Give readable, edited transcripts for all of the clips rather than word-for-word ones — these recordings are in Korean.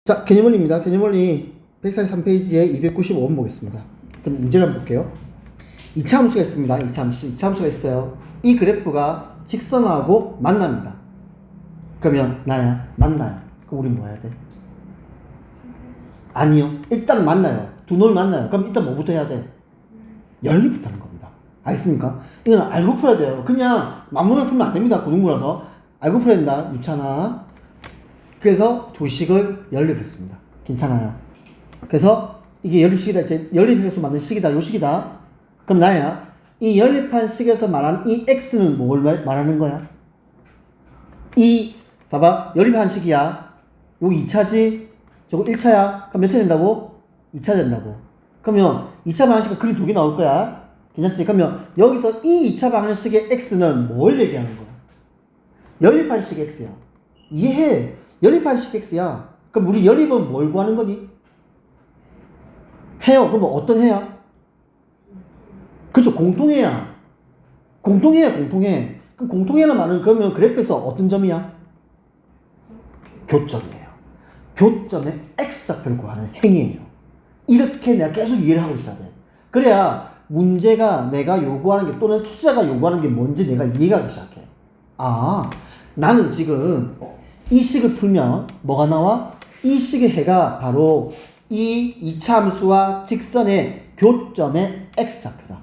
자, 개념원리입니다. 개념원리 143페이지에 295번 보겠습니다. 그럼 문제를 한번 볼게요. 2차 함수가 있습니다. 2차 함수. 2차 함수가 있어요. 이 그래프가 직선하고 만납니다. 그러면 나야? 만나요. 그럼 우리 뭐 해야 돼? 아니요. 일단 만나요. 두 놈이 만나요. 그럼 일단 뭐부터 해야 돼? 연립부터 하는 겁니다. 알겠습니까? 이건 알고 풀어야 돼요. 그냥 만문을 풀면 안 됩니다. 고등부라서. 알고 풀어야 된다. 유차나. 그래서 도식을 연립했습니다. 괜찮아요. 그래서 이게 연립식이다. 이제 연립해서 만든 식이다. 요 식이다. 그럼 나야. 이 연립한 식에서 말하는 이 x는 뭘 말하는 거야? 이 봐봐. 연립한 식이야. 요 2차지. 저거 1차야. 그럼 몇 차 된다고? 2차 된다고. 그러면 2차 방식은 그림 두 개 나올 거야. 괜찮지? 그러면 여기서 이 2차 방식의 x는 뭘 얘기하는 거야? 연립한 식 x야. 이해해. 연립한 식 x야. 그럼 우리 연립은 뭘 구하는 거니? 해요. 그럼 어떤 해야? 그렇죠. 공통해야. 공통해야 공통해. 그럼 공통해는 말은 그러면 그래프에서 어떤 점이야? 교점이에요. 교점에 x좌표를 구하는 행위예요. 이렇게 내가 계속 이해를 하고 있어야 돼. 그래야 문제가 내가 요구하는 게 또는 투자가 요구하는 게 뭔지 내가 이해하기 시작해. 아, 나는 지금 이 식을 풀면 뭐가 나와? 이 식의 해가 바로 이 2차 함수와 직선의 교점의 x좌표다.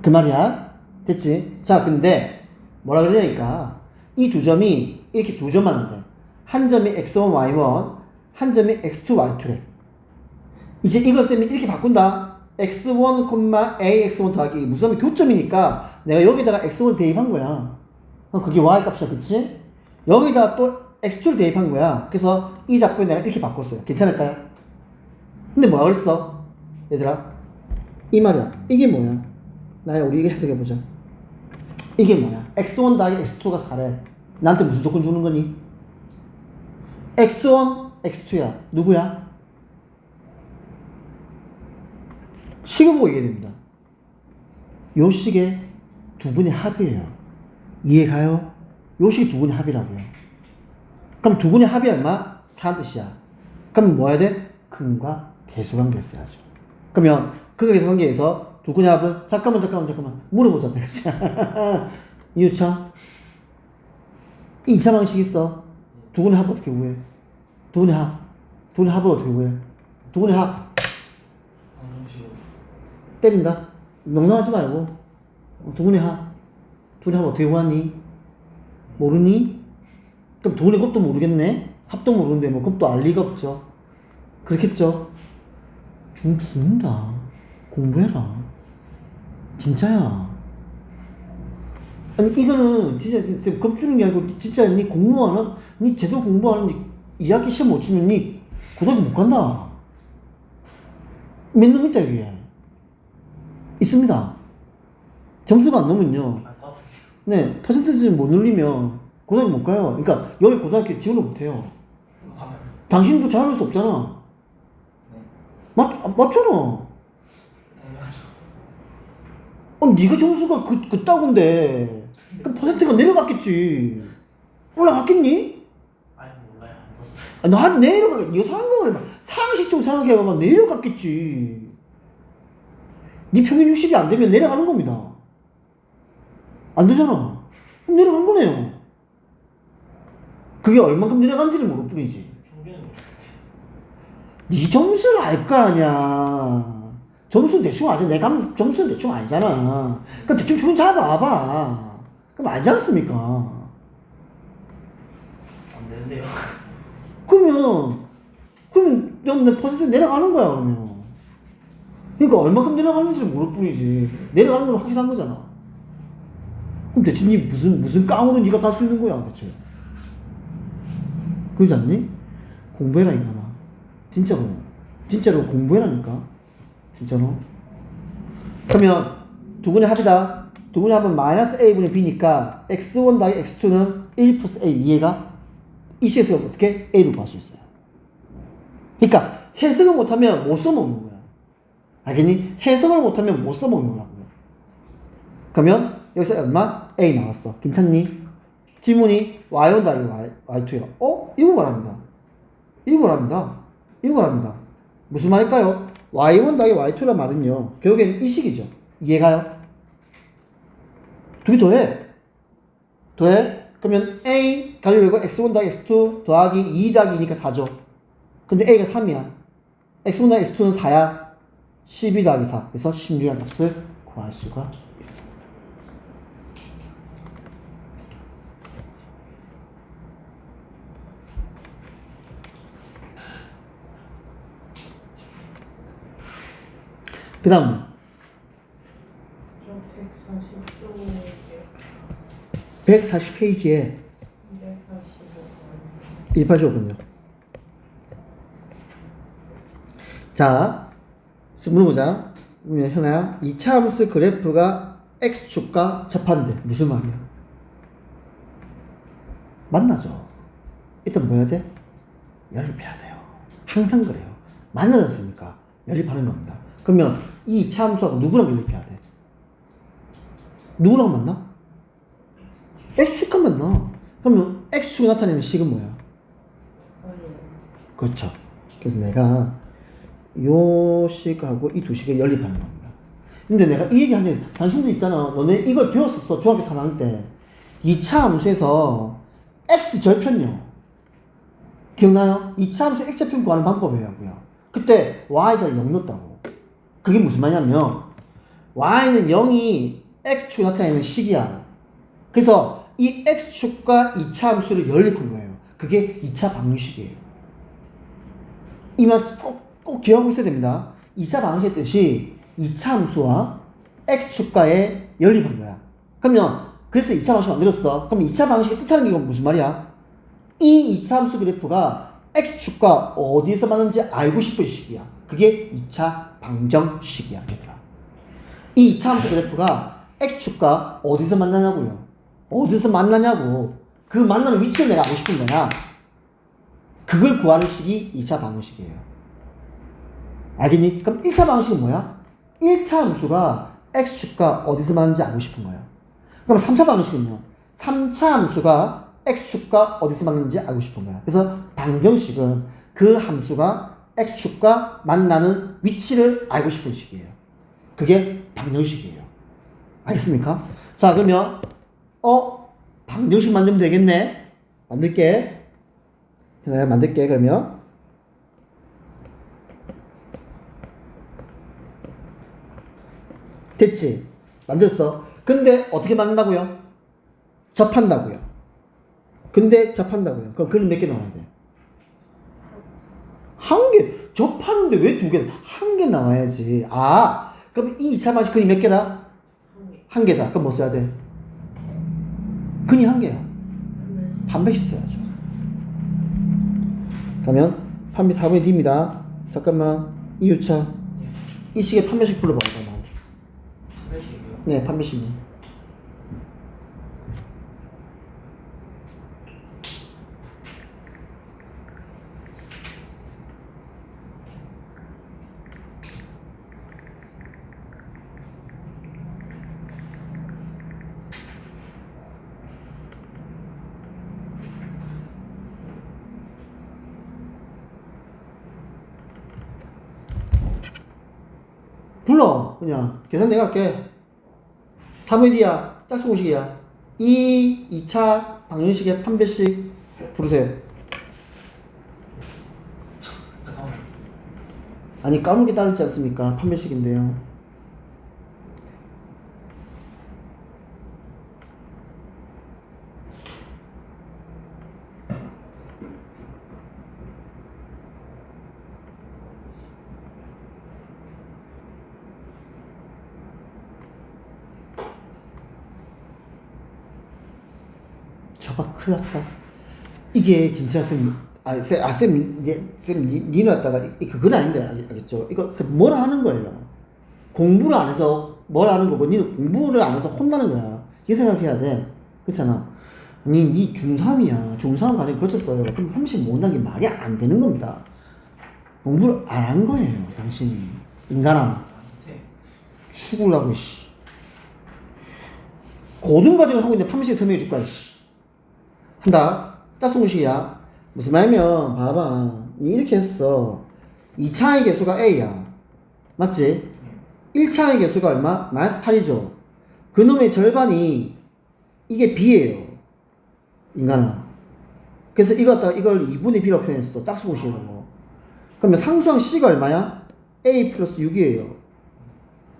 그 말이야. 됐지? 자, 근데 뭐라 그러냐니까 이 두 점이 이렇게 두 점 맞는데 한 점이 x1, y1, 한 점이 x2, y2래. 이제 이걸 쌤이 이렇게 바꾼다. x1, a, x1 더하기 무슨 하면 교점이니까 내가 여기다가 x1을 대입한 거야. 그게 y 값이야. 그치? 여기다 또 x2를 대입한 거야. 그래서 이 작품을 내가 이렇게 바꿨어요. 괜찮을까요? 근데 뭐라 그랬어? 얘들아, 이 말이야. 이게 뭐야? 나야, 우리 이게 해석해보자. 이게 뭐야? x1 더하기 x2가 4래. 나한테 무슨 조건 주는 거니? x1, x2야. 누구야? 식을 보고 얘기해야 됩니다. 요 식의 두 분의 합이에요. 이해가요? 요 식이 두 분의 합이라고요. 그럼 두 분의 합이 얼마? 4는 뜻이야. 그럼 뭐 해야 돼? 근과 계수관계 써야죠. 그러면 근과 계수관계에서 두 분의 합은 잠깐만 물어보자. 이유차 2차 방식 있어. 두 분의 합 어떻게 구해? 두 분의 합을 어떻게 구해? 두 분의 합 때린다. 명랑하지 말고 두 분의 합 어떻게 구하니? 모르니? 그럼 두 분의 곱도 모르겠네? 합도 모르는데 뭐 곱도 알 리가 없죠. 그렇겠죠? 죽는다. 공부해라. 진짜야. 아니 이거는 진짜 겁주는 게 아니고 진짜 니 공부하는 니 제대로 공부하는 니 2학기 시험 못 치면 니 고등학교 못 간다. 몇 놈 있다 여기에. 있습니다. 점수가 안 넘으면요. 네, 퍼센티지 못 눌리면 고등학교 못 가요. 그러니까 여기 고등학교 지원을 못 해요. 당신도 잘할 수 없잖아. 맞잖아. 네가 점수가 그따군데 그럼 퍼센트가 내려갔겠지. 올라갔겠니? 아니 몰라요. 안 봤어요. 나 내려가. 이거 생각을 해봐. 상식적으로 생각해봐봐. 내려갔겠지. 네 평균 60이 안 되면 내려가는 겁니다. 안 되잖아. 그럼 내려간 거네요. 그게 얼만큼 내려간지를 모를 뿐이지. 평균은 네 점수를 알 거 아니야. 점수는 대충 알잖아. 내가 점수는 대충 알잖아. 그럼 대충 평균 잡아봐. 그럼 알지 않습니까? 안 되는데요. 그러면 내 퍼센트 내려가는 거야, 그러면. 그러니까 얼마큼 내려가는지 모를 뿐이지. 내려가는 건 확실한 거잖아. 그럼 대체 니 무슨 깡으로 니가 갈 수 있는 거야, 대체. 그러지 않니? 공부해라, 이거나. 진짜로 공부해라니까. 진짜로. 그러면 두 분의 합이다. 두 분의 합은 마이너스 a분의 b니까 x1 더하기 x2는 1 플러스 a. 이해가? 이 식에서 어떻게? a를 구할 수 있어요. 그러니까 해석을 못하면 못 써먹는 거야. 알겠니? 해석을 못하면 못 써먹는 거라고요. 그러면 여기서 얼마? a 나왔어. 괜찮니? 지문이 y1 더하기 y2야. 이거 말합니다. 이거랍니다. 이거랍니다. 무슨 말일까요? y1 더하기 y2란 말은요. 결국에는 이 식이죠. 이해가요? 두 개 더해. 더해. 그러면 a 가로 열고 x1 더하기 x2 더하기 2 더하기 2니까 4죠. 근데 a가 3이야. x1 더하기 x2는 4야. 12 더하기 4. 그래서 16이라는 값을 구할 수가 있습니다. 그 다음 저 140페이지에 185군요. 자, 물어보자. 그러면 현아야, 2차 함수 그래프가 x축과 접한대. 무슨 말이야? 만나죠. 일단 뭐 해야 돼? 연립해야 돼요. 항상 그래요. 만나졌으니까 연립하는 겁니다. 그러면 이 2차 함수하고 누구랑 연립해야 돼? 누구랑 만나? x축과 만나. 그러면 x축이 나타내는 식은 뭐야? 그렇죠. 그래서 내가 요 식하고 이 두 식을 연립하는 겁니다. 근데 내가 이 얘기 하는 게 당신들 있잖아. 너네 이걸 배웠었어. 중학교 3학년 때. 2차 함수에서 x 절편요. 기억나요? 2차 함수 x 절편 구하는 방법이에요. 그때 y자를 0 넣었다고. 그게 무슨 말이냐면 y는 0이 x축이 나타내는 식이야. 그래서 이 x축과 2차 함수를 연립한 거예요. 그게 2차 방정식이에요. 이 말 꼭 기억하고 있어야 됩니다. 2차 방정식의 뜻이 2차 함수와 x축과의 연립한 거야. 그러면 그래서 2차 방정식 만들었어. 그럼 2차 방정식의 뜻하는 게 무슨 말이야? 이 2차 함수 그래프가 x축과 어디에서 맞는지 알고 싶은 식이야. 그게 2차 방정식이야, 얘들아. 이 2차 함수 그래프가 x축과 어디서 만나냐고요. 어디서 만나냐고. 그 만나는 위치를 내가 알고 싶은 거야. 그걸 구하는 식이 2차 방정식이에요. 알겠니? 그럼 1차 방정식은 뭐야? 1차 함수가 x축과 어디서 맞는지 알고 싶은 거야. 그럼 3차 방정식은요? 3차 함수가 x축과 어디서 맞는지 알고 싶은 거야. 그래서 방정식은 그 함수가 x축과 만나는 위치를 알고 싶은 식이에요. 그게 방정식이에요. 알겠습니까? 자, 그러면 방정식 만들면 되겠네. 만들게. 그러면 됐지? 만들었어. 근데 어떻게 만든다고요? 접한다고요. 근데 접한다고요. 그럼 그림 몇 개 나와야 돼? 한 개. 접하는데 왜 두 개? 한 개 나와야지. 아, 그럼 이 2차 방식 근이 몇 개다? 한 개다. 그럼 뭐 써야 돼? 근이 한 개야. 반배씩 써야죠. 그러면 판비 4분의 D입니다. 잠깐만. 2유차. 이 식의 판매식 불러봐. 나한테. 판매식이요? 네, 판매식이. 불러. 그냥 계산 내가 할게. 3의 D야. 짝수공식이야. 2차 방정식의 판별식 부르세요. 잠깐만. 아니, 까먹기 따르지 않습니까? 판별식인데요. 저봐, 큰일 났다. 이게 진짜 니는 왔다가, 그건 아닌데, 알겠죠? 이거, 뭐라 하는 거예요? 공부를 안 해서 뭘 하는 거고, 니는 공부를 안 해서 혼나는 거야. 이렇게 생각해야 돼. 그렇잖아. 아니, 니 중3이야. 중3 과정에 거쳤어요. 그럼 30 못한 게 말이 안 되는 겁니다. 공부를 안 한 거예요, 당신이. 인간아. 죽으려고, 씨. 고등과정을 하고 있는데 판매식 설명해 줄 거야, 씨. 한다. 짝수공식이야. 무슨 말이면, 봐봐. 이렇게 했어. 2차의 개수가 A야. 맞지? 1차의 개수가 얼마? 마이너스 8이죠. 그놈의 절반이 이게 B예요. 인간아. 그래서 이걸 2분의 B로 표현했어. 짝수 공식으로. 그러면 상수항 C가 얼마야? A 플러스 6이에요.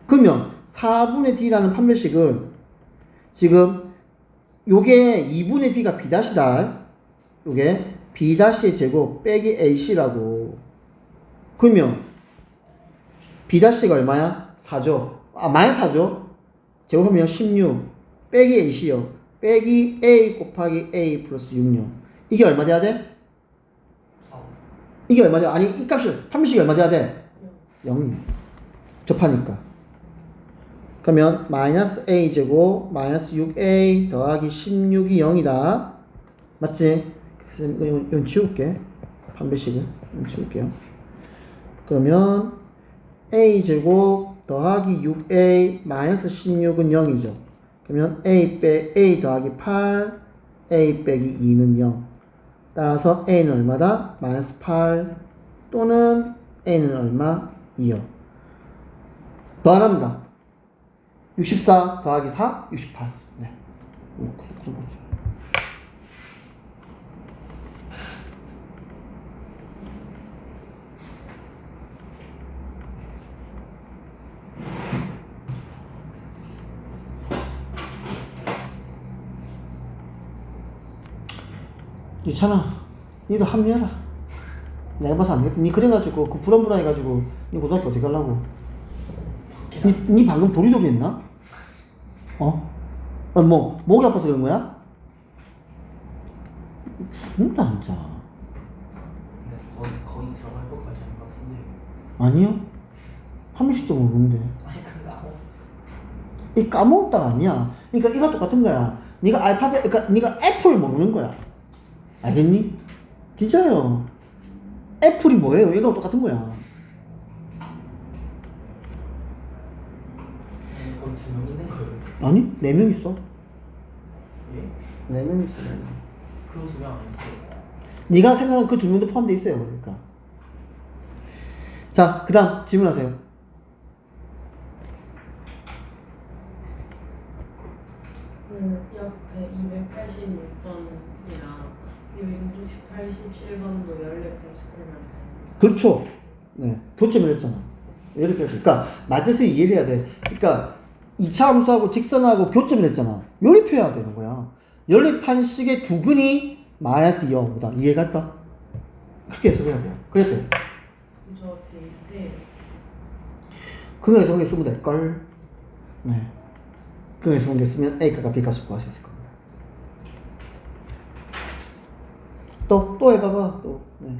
그러면 4분의 D라는 판별식은 지금 요게 2분의 B가 B-다. 요게 B-의 제곱 빼기 AC라고. 그러면 B-가 얼마야? 4죠. 마이너스 4죠. 제곱하면 16 빼기 AC요. 빼기 A 곱하기 A 플러스 6요. 이게 얼마 돼야 돼? 4. 이게 얼마 돼? 아니 이 값이 판별식이 얼마 돼야 돼? 0이요. 접하니까. 그러면 마이너스 A 제곱 마이너스 6A 더하기 16이 0이다. 맞지? 이건 지울게. 판별식은 이건 지울게요. 그러면 A 제곱 더하기 6A 마이너스 16은 0이죠. 그러면 A 더하기 8 A 빼기 2는 0. 따라서 A는 얼마다? 마이너스 8 또는 A는 얼마? 2요. 더 안 합니다. 64 더하기 4 68. 네. 그런 거죠. 유찬아, 니도 합류해라. 내가 봐서 안 되겠다. 니 그래가지고 그 불안불안해가지고 니 고등학교 어떻게 가려고? 니 방금 도리도리 했나? 뭐 목이 아파서 그런 거야? 진짜 앉아. 근데 거의 들어갈 것까지 아닌 것 같은데. 아니요. 한 번씩도 모르는데. 아니 근데 아무. 이 까먹었다가 아니야. 그러니까 이거 똑같은 거야. 네가 알파벳, 그러니까 네가 애플 모르는 거야. 알겠니? 진짜요. 애플이 뭐예요? 이거 똑같은 거야. 거의 2명 있는 거예요. 아니? 4명 있어. 예? 4명 있어. 4명. 그 2명 아니었어요? 네가 생각한 그 2명도 포함되어 있어요. 그러니까. 자, 그 다음 질문하세요. 옆에 286번이랑 287번도 연립해서 풀면 돼요. 그렇죠. 네. 교점을 했잖아. 연립해서. 그러니까 마트에서 이해를 해야 돼. 그러니까 2차 함수하고 직선하고 교점을 했잖아. 연립해야 되는 거야. 연립한 식의 두 근이 마이너스 2하고다. 이해갈까? 그렇게 해석해야 돼요. 그래서 저 대입해요. 그 해석에 쓰면 될걸. 네. 그 해석에 쓰면 A 값과 B 값을 구할 수 있을 겁니다. 또 해봐봐. 또. 네.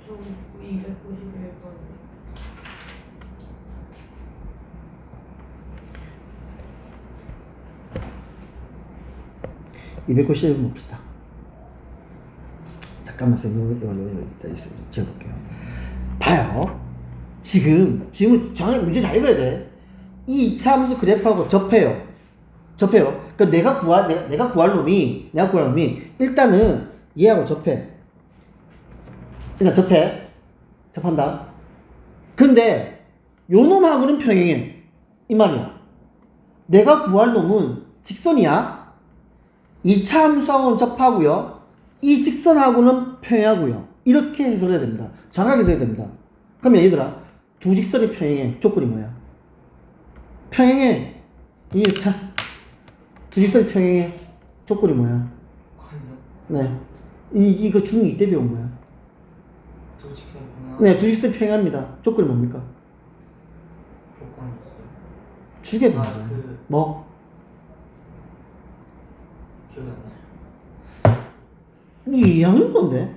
좀 291번. 291번 봅시다. 잠깐만 이거 지어볼게요. 봐요. 지금 정확히 문제 잘 읽어야 돼. 이 2차 함수 그래프하고 접해요. 그러니까 내가 구할 놈이 일단은 얘하고 접해. 일단 접한다. 근데 요 놈하고는 평행해. 이 말이야. 내가 구할 놈은 직선이야. 2차 함수하고는 접하고요. 이 직선하고는 평행하고요. 이렇게 해석해야 됩니다. 정확하게 해석해야 됩니다. 그러면 얘들아, 두 직선이 평행해. 조건이 뭐야? 평행해. 2차. 두 직선이 평행해. 조건이 뭐야? 아니요. 네. 이거 중2 때 배운 거야. 두 직선이구나. 네, 두 직선이 평행합니다. 조건이 뭡니까? 조건이 있어요. 주게 된다. 그- 뭐? 기억이 안 나요. 이 2학년 건데?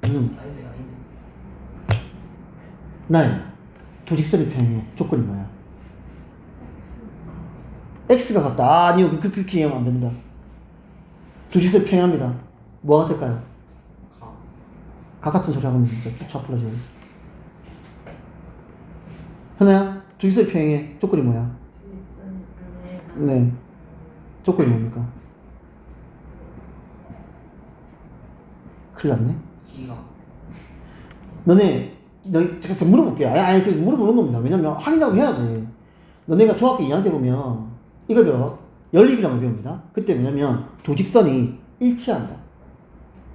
아닌데. 나야. 두 직선이 평행해. 조건이 뭐야? X가 같다. 아니요. 그렇게 이해하면 안 됩니다. 두 직선이 평행합니다. 뭐가 쓸까요? 각 같은 소리 하면 진짜 좌풀어져요. 현아야, 두 직선이 평행해. 조건이 뭐야? 네. 조건이 뭡니까? 큰일 났네. 기가. 너네 제가 물어볼게요. 아니 물어보는 겁니다. 왜냐면 확인하고 해야지. 너네가 중학교 2학년 때 보면 이걸 배워. 연립이라는 걸 배웁니다. 그때 뭐냐면 도직선이 일치한다,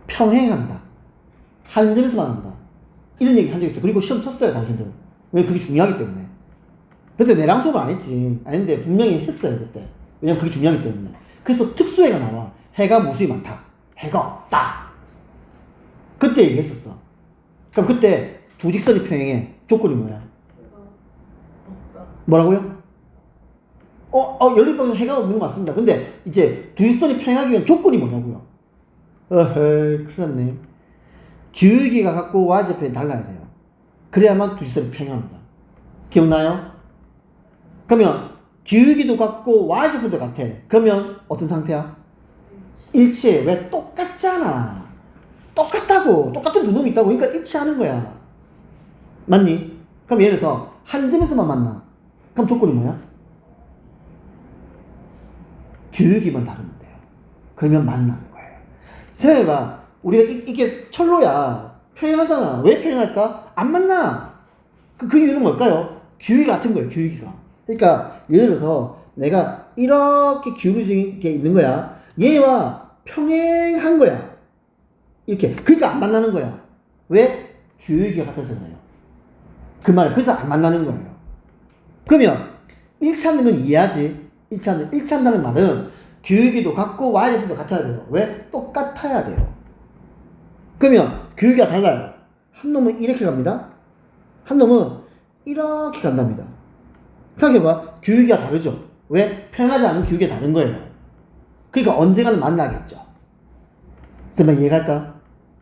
평행한다, 한 점에서만 한다, 이런 얘기 한 적 있어. 그리고 시험 쳤어요 당신들. 왜? 그게 중요하기 때문에. 그때 내랑 수업을 안 했지. 아닌데 분명히 했어요 그때. 왜냐면 그게 중요하기 때문에. 그래서 특수해가 나와. 해가 무수히 많다, 해가 없다. 그때 얘기했었어. 그럼 그때 도직선이 평행해. 조건이 뭐야? 해가 없다. 뭐라고요? 연립방에서 해가 없는 거 맞습니다. 근데 이제 도직선이 평행하기 위한 조건이 뭐냐고요? 큰일 났네. 기울기가 갖고 y좌표에 달라야 돼요. 그래야만 도직선이 평행합니다. 기억나요? 그러면 기울기도 같고 y좌표도 같아. 그러면 어떤 상태야? 일치해. 왜? 똑같잖아. 똑같다고. 똑같은 두 놈이 있다고. 그러니까 일치하는 거야. 맞니? 그럼 예를 들어서 한 점에서만 만나. 그럼 조건이 뭐야? 기울기만 다르면 돼요. 그러면 만나는 거예요. 생각해봐. 우리가 이게 철로야. 평행하잖아. 왜 평행할까? 안 만나. 그 이유는 뭘까요? 기울기가 같은 거예요. 기울기가. 그러니까 예를 들어서 내가 이렇게 기울어진 게 있는 거야. 얘와 평행한 거야. 이렇게. 그러니까 안 만나는 거야. 왜? 기울기가 같아서 그래요. 그 말. 그래서 안 만나는 거예요. 그러면 일치하는 건 이해하지. 일치한다는 말은 기울기도 같고 y좌표도 같아야 돼요. 왜? 똑같아야 돼요. 그러면 기울기가 달라요. 한 놈은 이렇게 갑니다. 한 놈은 이렇게 간답니다. 생각해봐. 기울기가 다르죠. 왜? 평행하지 않은 기울기가 다른 거예요. 그러니까 언젠가는 만나겠죠. 쌤아 이해갈까?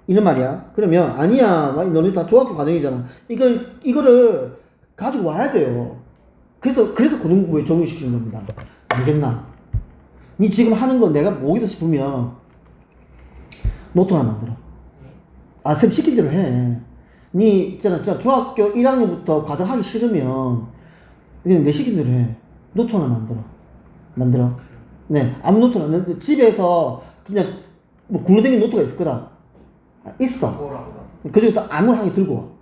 이런 말이야. 그러면 아니야. 너네 다 중학교 과정이잖아. 이거를 가지고 와야 돼요. 그래서 고등부에 적용시키는 겁니다. 알겠나? 니 지금 하는 거 내가 모르겠다 싶으면 노트 하나 만들어. 쌤 시킨 대로 해. 니 있잖아 중학교 1학년부터 과정 하기 싫으면 그냥 내 시킨 대로 해. 노트 하나 만들어. 네, 아무 노트나. 집에서 그냥 뭐 굴러다니는 노트가 있을 거다. 있어. 그 중에서 아무나 한 개 들고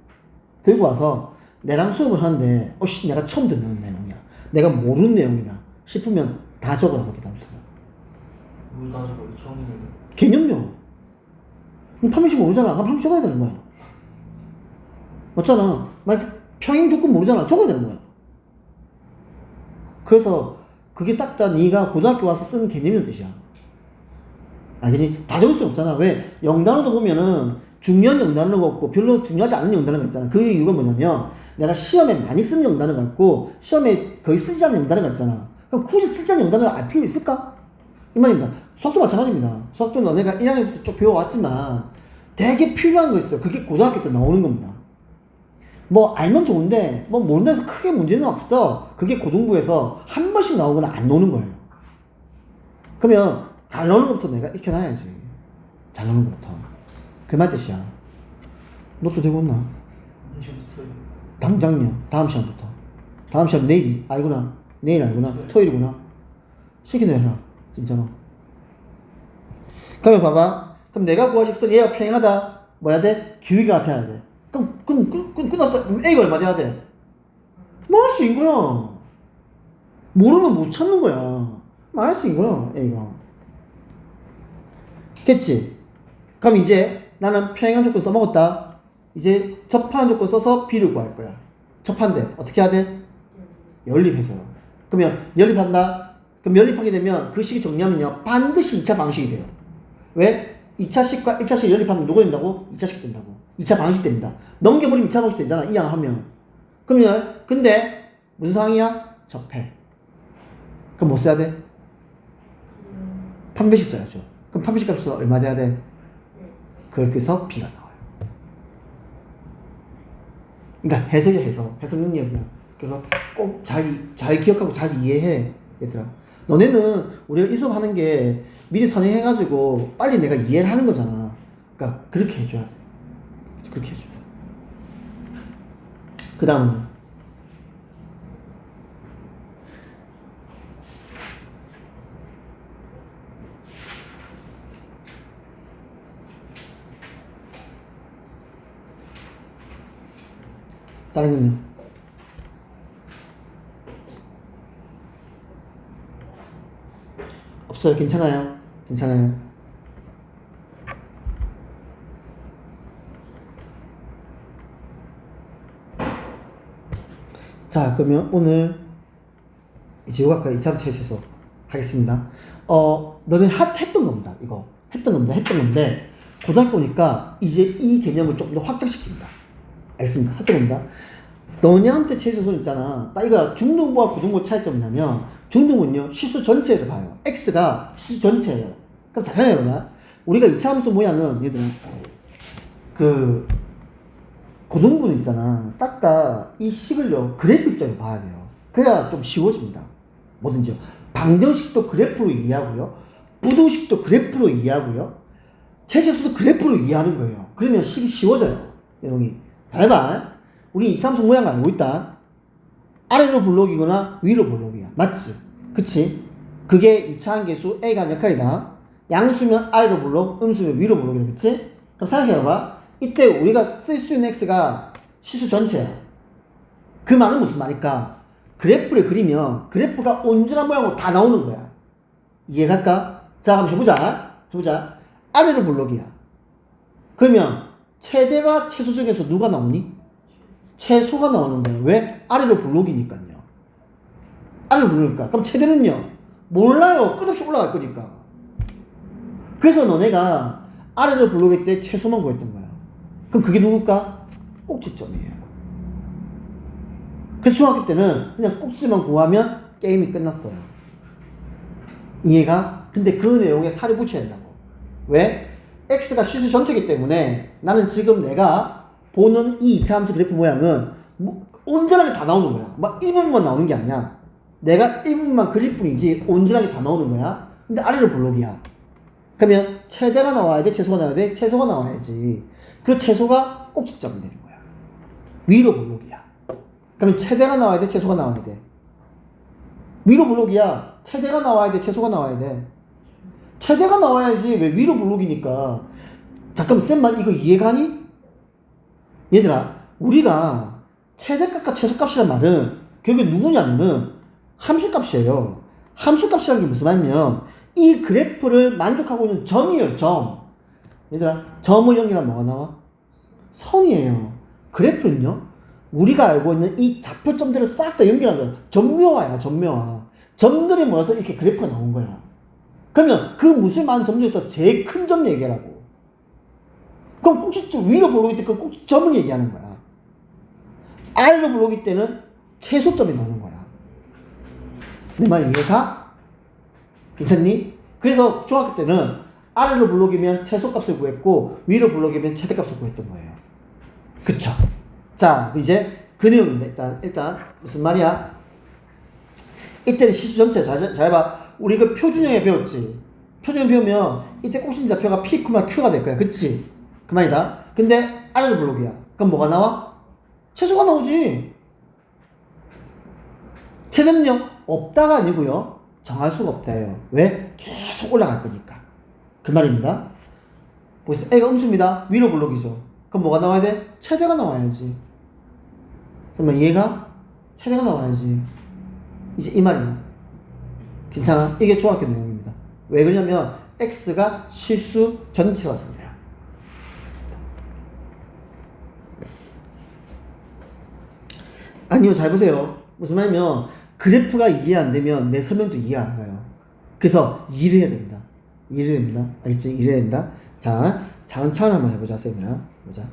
와서 내랑 수업을 하는데 내가 처음 듣는 내용이야. 내가 모르는 내용이다 싶으면 다 적으라고 그다음부터. 뭘 다 적어요? 정의는. 개념요. 판매식 모르잖아. 그럼 판매식 적어야 되는 거야. 맞잖아. 만약 평행 조건 모르잖아. 적어야 되는 거야. 그래서 그게 싹 다 네가 고등학교 와서 쓰는 개념이란 뜻이야. 아니 다 적을 수 없잖아. 왜? 영단어도 보면은 중요한 영단어가 없고 별로 중요하지 않은 영단어가 있잖아. 그 이유가 뭐냐면 내가 시험에 많이 쓰는 영단어가 있고 시험에 거의 쓰지 않는 영단어가 있잖아. 그럼 굳이 쓰지 않는 영단어를 알 필요 있을까? 이 말입니다. 수학도 마찬가지입니다. 수학도 너네가 1학년부터 쭉 배워왔지만 되게 필요한 거 있어요. 그게 고등학교 때 나오는 겁니다. 뭐 알면 좋은데 뭐 모른다 해서 크게 문제는 없어. 그게 고등부에서 한 번씩 나오거나 안 나오는 거예요. 그러면 잘 나오는 것부터 내가 익혀놔야지. 잘 나오는 것부터. 그 말 뜻이야. 노트 되고 있나? 언제부터요? 당장요. 다음 시간부터. 다음 시간 내일 알구나. 내일 알구나. 토요일이구나. 시킨 대로 해라. 진짜로. 그러면 봐봐. 그럼 내가 구한 식선 얘가 평행하다. 뭐 해야 돼? 기울기가 같아야 돼. 그럼 끝났어. 그럼 A가 얼마 돼야 돼? 마이너스인 거야. 모르면 못 찾는 거야. 마이너스인 거야, A가. 됐지? 그럼 이제 나는 평행한 조건 써먹었다. 이제 접하는 조건 써서 B를 구할 거야. 접한데 어떻게 해야 돼? 연립해서요. 그러면 연립한다. 그럼 연립하게 되면 그 식이 정리하면요 반드시 2차 방식이 돼요. 왜? 2차식과 1차식 연립하면 누가 된다고? 2차식 된다고. 2차 방식 됩니다. 넘겨버리면 2차 방식 되잖아. 이 양 하면. 그러면 근데 무슨 상황이야? 접해. 그럼 뭐 써야 돼? 판별식 써야죠. 그럼 판별식 값은 얼마 돼야 돼? 그렇게 해서 B가 나와요. 그러니까 해석이야 해석. 해석 능력이야. 그래서 꼭 잘 기억하고 잘 이해해 얘들아. 너네는 우리가 이 수업 하는 게 미리 선행해가지고 빨리 내가 이해를 하는 거잖아. 그러니까 그렇게 해줘야 돼. 그렇게 해줘야 돼. 그 다음은 다른 건요? 없어요. 괜찮아요. 괜찮아요. 자, 그러면 오늘 이제 요각과 2차 체에서 하겠습니다. 너는 했던 겁니다. 이거 했던 건데 고등학교 오니까 이제 이 개념을 조금 더 확장시킵니다. 알겠습니까? 했던 겁니다. 너네한테 체에서는 있잖아. 딱 이거 중등부와 고등부 차이점이 뭐냐면 중등부는요 시수 전체를 봐요. x가 시수 전체예요. 그럼 잘 생각해봐. 우리가 2차 함수 모양은 얘들아 그 고등부는 있잖아. 싹 다 이 식을요 그래프 입장에서 봐야 돼요. 그래야 좀 쉬워집니다. 뭐든지요. 방정식도 그래프로 이해하고요. 부등식도 그래프로 이해하고요. 최체수도 그래프로 이해하는 거예요. 그러면 식이 쉬워져요. 내용이. 잘 봐. 우리 2차 함수 모양을 알고 있다. 아래로 블록이거나 위로 블록이야. 맞지? 그치? 그게 2차 한계수 A가 하는 역할이다. 양수면 아래로 블록, 음수면 위로 블록이다. 그치? 그럼 생각해봐. 이때 우리가 쓸 수 있는 x가 시수 전체야. 그 말은 무슨 말일까? 그래프를 그리면 그래프가 온전한 모양으로 다 나오는 거야. 이해갈까? 자, 한번 해보자. 아래로 블록이야. 그러면 최대와 최소 중에서 누가 나오니? 최소가 나오는 거야. 왜? 아래로 블록이니까요. 아래로 블록이니까. 그럼 최대는요? 몰라요. 끝없이 올라갈 거니까. 그래서 너네가 아래로 블록일 때 최소만 구했던 거야. 그럼 그게 누굴까? 꼭지점이에요. 그래서 중학교 때는 그냥 꼭지만 구하면 게임이 끝났어요. 이해가? 근데 그 내용에 살을 붙여야 된다고. 왜? x가 시수 전체이기 때문에 나는 지금 내가 보는 이 2차 함수 그래프 모양은 뭐 온전하게 다 나오는 거야. 막 일부분만 나오는 게 아니야. 내가 일부분만 그릴 뿐이지 온전하게 다 나오는 거야. 근데 아래로 블록이야. 그러면 최대가 나와야 돼? 최소가 나와야 돼? 최소가 나와야지. 그 최소가 꼭지점이 되는 거야. 위로 블록이야. 그러면 최대가 나와야 돼? 최소가 나와야 돼? 위로 블록이야. 최대가 나와야 돼? 최소가 나와야 돼? 최대가 나와야지. 왜 위로 블록이니까. 잠깐만 쌤만 이거 이해가니? 얘들아 우리가 최대값과 최소값이란 말은 결국에 누구냐면은 함수값이에요. 함수값이라는 게 무슨 말이냐면 이 그래프를 만족하고 있는 점이에요. 점. 얘들아 점을 연결하면 뭐가 나와? 선이에요. 그래프는요 우리가 알고 있는 이 좌표점들을 싹 다 연결하는 거야. 점묘화야. 점묘화. 점들이 모여서 이렇게 그래프가 나온 거야. 그러면 그 무슨 많은 점 중에서 제일 큰 점 얘기하라고. 그럼 꼭지점 위로 블록일 때 그 꼭지점을 얘기하는 거야. 아래로 블록일 때는 최소점이 나오는 거야. 내 말 이해가? 괜찮니? 그래서 중학교 때는 아래로 블록이면 최소값을 구했고 위로 블록이면 최대값을 구했던 거예요. 그쵸? 자 이제 그 내용인데 일단 무슨 말이야? 이때는 시수 전체 잘 봐. 우리 그 표준형에 배웠지? 표준형 배우면 이때 꼭진 좌표가 P, Q가 될 거야. 그치? 그 말이다. 근데 아래로 블록이야. 그럼 뭐가 나와? 최소가 나오지. 최대는요 없다가 아니고요 정할 수가 없다요. 왜? 계속 올라갈 거니까. 그 말입니다. 보세요. A가 음수입니다. 위로 블록이죠. 그럼 뭐가 나와야 돼? 최대가 나와야지. 그러면 얘가 최대가 나와야지. 이제 이 말이야. 괜찮아? 이게 중학교 내용입니다. 왜 그러냐면 x가 실수 전체라서 그래요. 아니요, 잘 보세요. 무슨 말이냐면 그래프가 이해 안 되면 내 설명도 이해 안 가요. 그래서 이해를 해야 됩니다. 이해를 해야 됩니다. 알겠지? 이해를 해야 된다. 자, 차근차근 한번 해보자, 쌤이랑. 보자.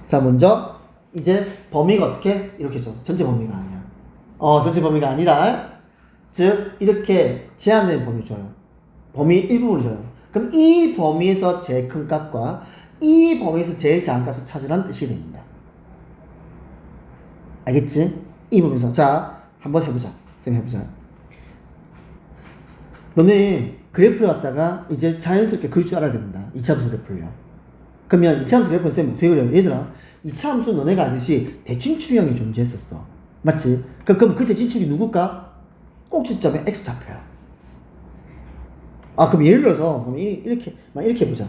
자, 먼저 이제 범위가 어떻게? 이렇게 줘. 전체 범위가 아니야. 전체 범위가 아니다. 즉 이렇게 제한된 범위 줘요. 범위 일부분을 줘요. 그럼 이 범위에서 제일 큰 값과 이 범위에서 제일 작은 값을 찾으라는 뜻이 됩니다. 알겠지? 이 범위에서. 자, 한번 해보자. 해보자. 너네 그래프를 갖다가 이제 자연스럽게 그릴 줄 알아야 됩니다. 2차 함수 그래프를요. 그러면 2차 함수 그래프는 쌤 어떻게 그려요? 얘들아 2차 함수는 너네가 알듯이 대칭축형이 존재했었어. 맞지? 그럼 그 대칭축이 누굴까? 꼭지점에 x 좌표야. 그럼 예를 들어서 이렇게 해보자.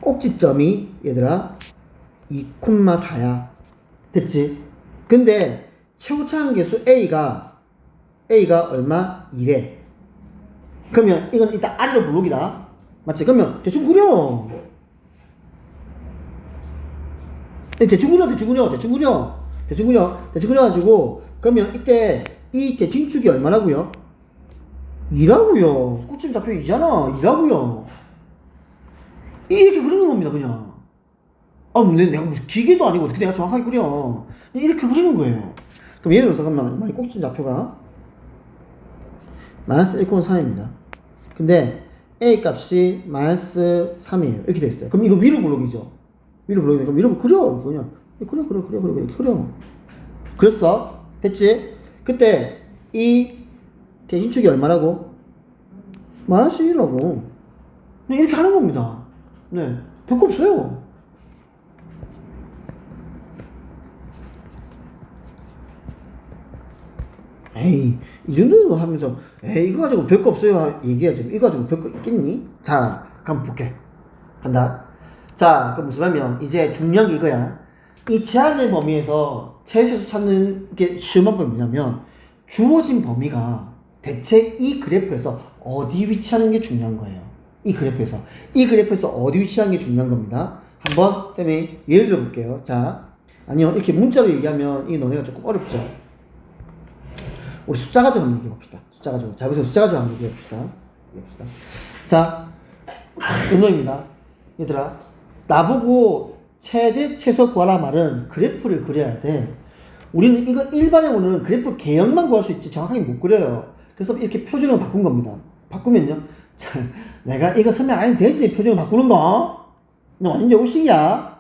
꼭지점이 얘들아 2,4야. 됐지? 근데 최고차항 계수 A가 얼마? 2래. 그러면 이건 일단 아래로 블록이다. 맞지? 그러면 대충 그려. 대충 그려가지고 그러면 이때 이 대칭축이 얼마라고요? 2라고요. 꽃점 잡혀 2잖아. 2라고요. 이렇게 그리는 겁니다, 그냥. 내가 무슨 기계도 아니고 어떻게 내가 정확하게 그려. 이렇게 그리는 거예요. 그럼 예를 들어서 만약 꼭지점 좌표가 마이너스 1,3입니다. 근데 A 값이 마이너스 3이에요. 이렇게 돼 있어요. 그럼 이거 위로 블록이죠. 그럼 위로 그려. 그냥 그려. 그랬어? 됐지? 그때 이 대신축이 얼마라고? 마이너스 1이라고. 이렇게 하는 겁니다. 네. 별거 없어요. 에이, 이 정도는 하면서, 이거 가지고 별거 없어요. 얘기하지. 이거 가지고 별거 있겠니? 자, 한번 볼게. 간다. 자, 그럼 무슨 말이면, 이제 중요한 게 이거야. 이 제한의 범위에서 최소수 찾는 게 쉬운 방법이 뭐냐면, 주어진 범위가 대체 이 그래프에서 어디 위치하는 게 중요한 거예요. 이 그래프에서 어디 위치하는 게 중요한 겁니다. 한번, 쌤이 예를 들어 볼게요. 자, 아니요. 이렇게 문자로 얘기하면, 이 너네가 조금 어렵죠. 우리 숫자 가지고 한번 얘기해 봅시다. 자, 그래서 숫자 가지고 한번 얘기해 봅시다. 자, 운동입니다. 얘들아, 나보고 최대, 최소 구하라 말은 그래프를 그려야 돼. 우리는 이거 일반적으로는 그래프 개형만 구할 수 있지 정확하게 못 그려요. 그래서 이렇게 표준으로 바꾼 겁니다. 바꾸면요. 자, 내가 이거 설명 안 해도 되지, 표준으로 바꾸는 거? 너 완전 여우식이야.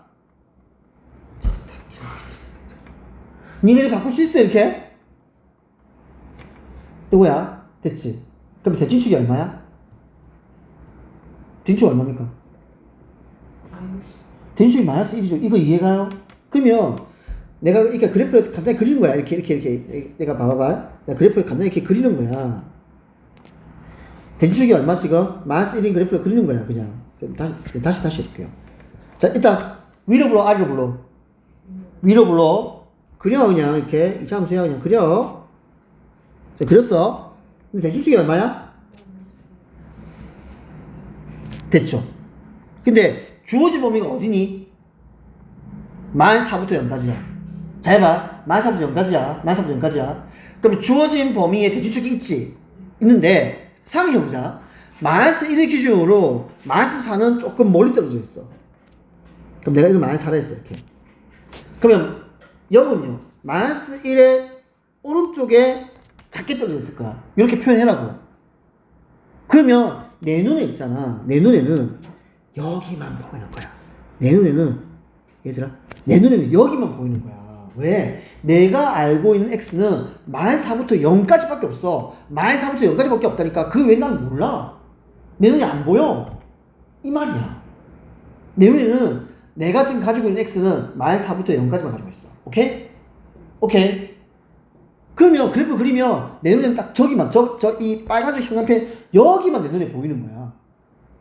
니네를 바꿀 수 있어, 이렇게? 이거야. 됐지? 그럼 대칭축이 얼마야? 대칭축 얼마입니까? 대칭축이 마이너스 1이죠. 이거 이해가요? 그러면 내가 이렇게 그래프를 간단히 그리는 거야. 이렇게 내가 봐봐봐. 내가 그래프를 간단히 이렇게 그리는 거야. 대칭축이 얼마 지금? 마이너스 1인 그래프를 그리는 거야. 그냥 다시 해볼게요. 자, 일단 위로 불러, 아래로 불러. 위로 불러. 그려. 그냥 이렇게 이차함수야. 그냥 그려. 자, 그렸어. 근데 대칭축이 얼마야? 됐죠. 근데 주어진 범위가 어디니? 마이너스 4부터 0까지야. 자, 해봐. 마이너스 4부터 0까지야. 그럼 주어진 범위에 대칭축이 있지? 있는데 생각해보자. 마이너스 1을 기준으로 마이너스 4는 조금 멀리 떨어져 있어. 그럼 내가 이거 마이너스 4라 했어. 이렇게. 그러면 0은요. 마이너스 1의 오른쪽에 작게 떨어져 있을 거야. 이렇게 표현해라고. 그러면 내 눈에 있잖아. 내 눈에는 여기만 보이는 거야. 내 눈에는 얘들아, 내 눈에는 여기만 보이는 거야. 왜? 내가 알고 있는 x는 마이너스 4부터 0까지 밖에 없어. 마이너스 4부터 0까지 밖에 없다니까. 그 외에 난 몰라. 내 눈에 안 보여. 이 말이야. 내 눈에는 내가 지금 가지고 있는 x는 마이너스 4부터 0까지만 가지고 있어. 오케이? 그러면 그래프 그리면 내 눈에는 딱 저기만, 이 빨간색 형광펜 여기만 내 눈에 보이는 거야.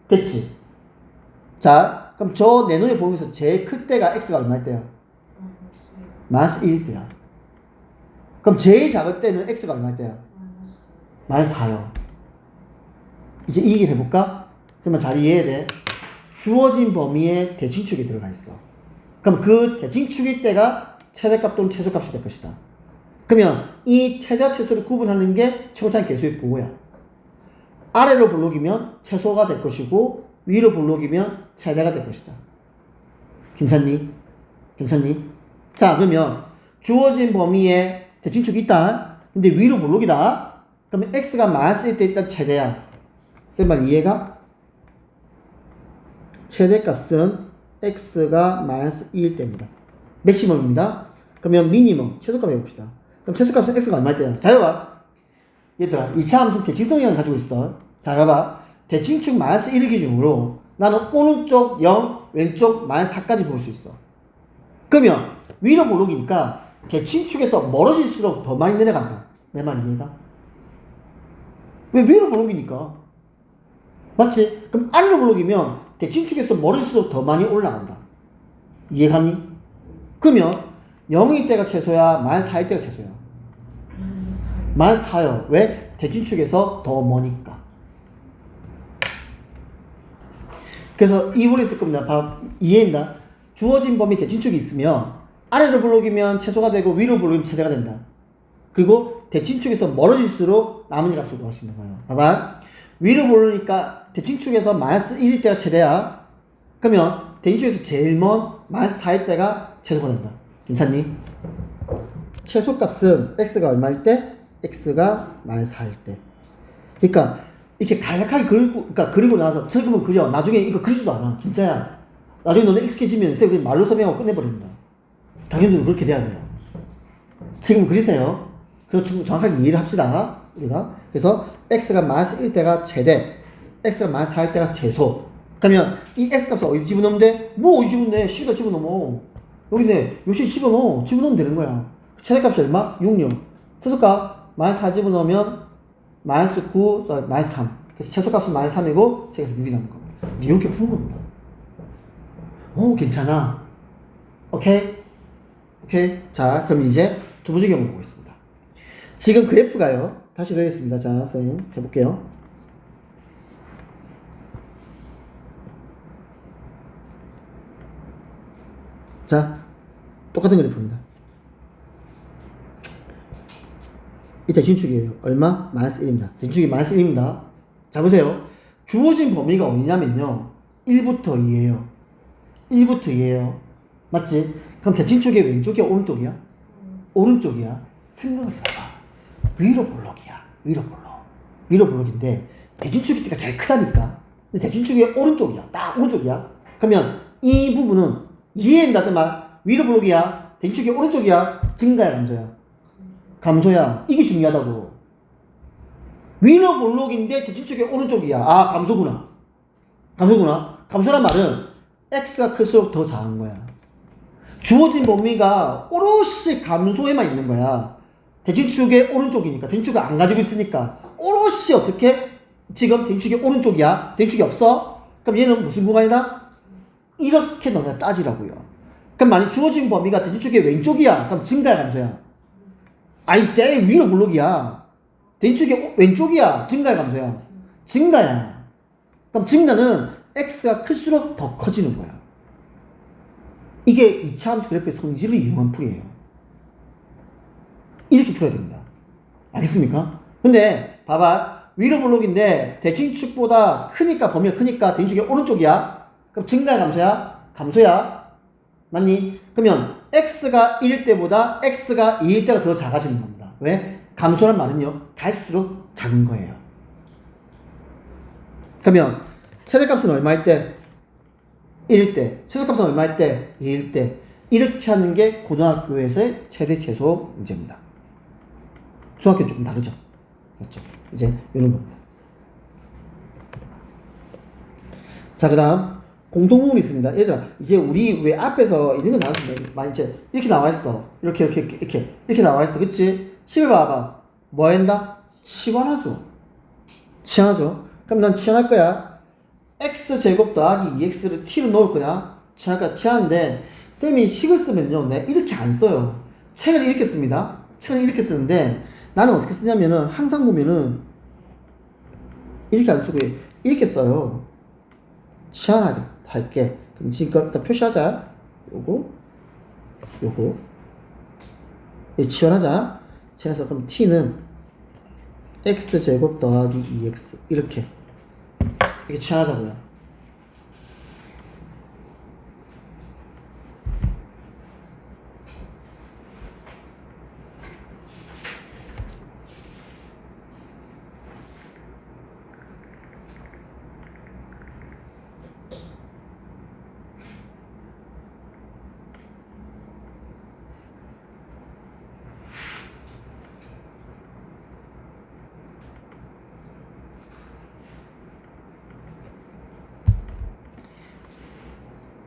됐지? 자, 그럼 저 내 눈에 보이면서 제일 클 때가 x가 얼마일 때야? 마이너스 1일 때야. 그럼 제일 작을 때는 x가 얼마일 때야? 마이너스 4요. 이제 이 얘기를 해볼까? 그러면 잘 이해해야 돼. 주어진 범위에 대칭축이 들어가 있어. 그럼 그 대칭축일 때가 최대값 또는 최소값이 될 것이다. 그러면 이 최대와 최소를 구분하는 게 최고차항 계수의 보호야. 아래로 블록이면 최소가 될 것이고 위로 블록이면 최대가 될 것이다. 괜찮니? 자, 그러면 주어진 범위에 대칭축이 있다. 근데 위로 블록이다. 그러면 x가 마이너스 1 때 일단 최대야. 쌤말 이해가? 최대값은 x가 마이너스 2일 때입니다. 맥시멈입니다. 그러면 미니멈, 최소값 해봅시다. 그럼 최소값은 x가 얼마일 때야? 자, 봐봐. 얘들아, 2차 함수 대칭성이라는 거 가지고 있어. 자, 봐봐. 대칭축 마이너스 1을 기준으로 나는 오른쪽 0, 왼쪽 마이너스 4까지 볼 수 있어. 그러면 위로 블록이니까 대칭축에서 멀어질수록 더 많이 내려간다. 내 말 이해가? 왜 위로 블록이니까? 맞지? 그럼 아래로 블록이면 대칭축에서 멀어질수록 더 많이 올라간다. 이해가니? 그러면 0일 때가 최소야, 마이너스 4일 때가 최소야. 마이너스 4요. 왜? 대진축에서 더 머니까. 그래서 이분이 있을 겁니다. 이해했나? 주어진 범위 대진축이 있으면 아래로 볼록이면 최소가 되고 위로 볼록이면 최대가 된다. 그리고 대진축에서 멀어질수록 남은 값을 구할 수 있는 거예요. 봐봐. 위로 볼록이니까 대진축에서 마이너스 1일 때가 최대야. 그러면 대진축에서 제일 먼 마이너스 4일 때가 최소가 된다. 괜찮니? 최소값은 x가 얼마일 때? x가 마이너스 4일 때. 그러니까 이렇게 간략하게 그리고 나서 처음은 그려. 나중에 이거 그리지도 않아. 진짜야. 나중에 너네 익숙해지면 쌤 그냥 말로 설명하고 끝내버립니다. 당연히 그렇게 돼야 돼요. 지금 그리세요. 그리고 정확하게 이해를 합시다. 우리가. 그래서 x가 마이너스 1일 때가 최대, x가 마이너스 4일 때가 최소. 그러면 이 x값을 어디 집어넣으면 돼? 뭐 어디 집어넣네? c에다 집어넣어. 여기네. 요시 집어넣으면 되는 거야. 최대값이 얼마? 66. 최소값 마이너스 4 집어넣으면 마이너스 9, 마이너스 3. 그래서 최소값은 마이너스 3이고 최소값 6이 남은 겁니다. 이렇게 푸는 겁니다. 오, 괜찮아. 오케이? 오케이? 자, 그럼 이제 두 번째 경우 보겠습니다. 지금 그래프가요. 다시 그리겠습니다. 자, 선생님 해볼게요. 자, 똑같은 그래프입니다. 이 대진축이에요. 얼마? 마이너스 1입니다. 대진축이 마이너스 1입니다. 자, 보세요. 주어진 범위가 어디냐면요. 1부터 2예요. 1부터 2예요. 맞지? 그럼 대진축의 왼쪽이야? 오른쪽이야? 오른쪽이야. 생각을 해봐. 위로 볼록이야. 위로 볼록. 위로 볼록인데 대진축이 때가 제일 크다니까. 근데 대진축의 오른쪽이야. 딱 오른쪽이야. 그러면 이 부분은 이해한다 말. 위로 볼록이야. 대진축의 오른쪽이야. 증가야, 감소야? 감소야. 이게 중요하다고. 위로 볼록인데 대진축의 오른쪽이야. 아, 감소구나. 감소구나. 감소란 말은 x가 클수록 더 작은 거야. 주어진 범위가 오롯이 감소에만 있는 거야. 대진축의 오른쪽이니까. 대진축을 안 가지고 있으니까. 오롯이 어떻게? 지금 대진축의 오른쪽이야. 대진축이 없어? 그럼 얘는 무슨 구간이다? 이렇게 너네가 따지라고요. 그럼 만약 주어진 범위가 대진축의 왼쪽이야. 그럼 증가야, 감소야? 아니, 제일 위로 볼록이야. 대진축의 왼쪽이야. 증가야, 감소야? 증가야. 그럼 증가는 x가 클수록 더 커지는 거야. 이게 2차 함수 그래프의 성질을 이용한 풀이에요. 이렇게 풀어야 됩니다. 알겠습니까? 근데 봐봐. 위로 볼록인데 대진축보다 크니까, 범위가 크니까 대진축의 오른쪽이야. 그럼 증가야, 감소야? 감소야. 맞니? 그러면 x가 1일 때보다 x가 2일 때가 더 작아지는 겁니다. 왜? 감소란 말은요. 갈수록 작은 거예요. 그러면 최대값은 얼마일 때? 1일 때. 최소값은 얼마일 때? 2일 때. 이렇게 하는 게 고등학교에서의 최대 최소 문제입니다. 중학교는 조금 다르죠. 맞죠? 이제 이런 겁니다. 자, 그 다음 공통부분이 있습니다. 얘들아, 이제 우리 왜 앞에서 이런 거 나왔는데 많이 이제 이렇게 나와 있어. 이렇게 나와 있어. 그치? 식을 봐봐. 뭐 한다? 치환하죠. 치환하죠. 그럼 난 치환할 거야. x제곱 더하기 2x를 t로 넣을 거야. 치환할 거야. 치환하는데 쌤이 식을 쓰면요. 내가 이렇게 안 써요. 책을 이렇게 씁니다. 책을 이렇게 쓰는데 나는 어떻게 쓰냐면은 항상 보면은 이렇게 안 쓰고 이렇게 써요. 치환하게 할게. 그럼 지금 일단 표시하자. 요거 치환하자. 치환해서 그럼 t는 x제곱 더하기 2x 이렇게 치환하자고요.